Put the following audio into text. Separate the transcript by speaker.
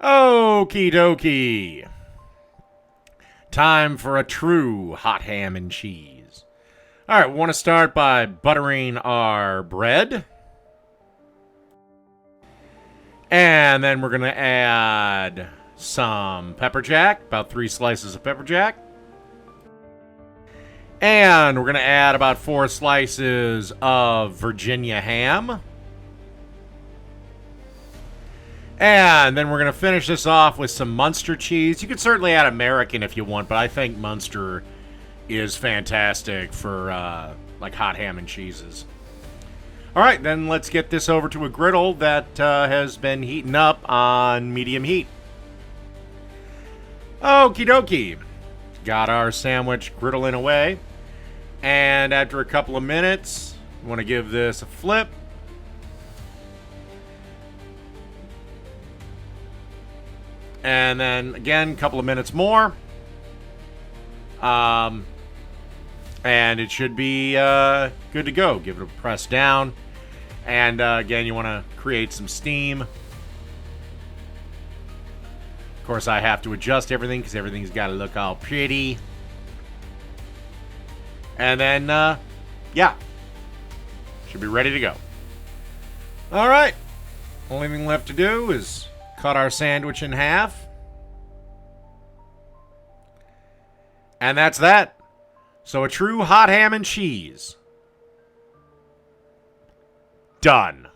Speaker 1: Okie dokie. Time for a true hot ham and cheese. All right, we want to start by buttering our bread. And then we're going to add some pepper jack, about 3 slices of pepper jack. And we're going to add about 4 slices of Virginia ham. And then we're going to finish this off with some Munster cheese. You could certainly add American if you want, but I think Munster is fantastic for like hot ham and cheeses. All right, then let's get this over to a griddle that has been heating up on medium heat. Okie dokie. Got our sandwich griddling away. And after a couple of minutes, we want to give this a flip. And then, again, a couple of minutes more. And it should be good to go. Give it a press down. And, again, you want to create some steam. Of course, I have to adjust everything because everything's got to look all pretty. And then, yeah. Should be ready to go. All right. Only thing left to do is cut our sandwich in half. And that's that. So a true hot ham and cheese. Done.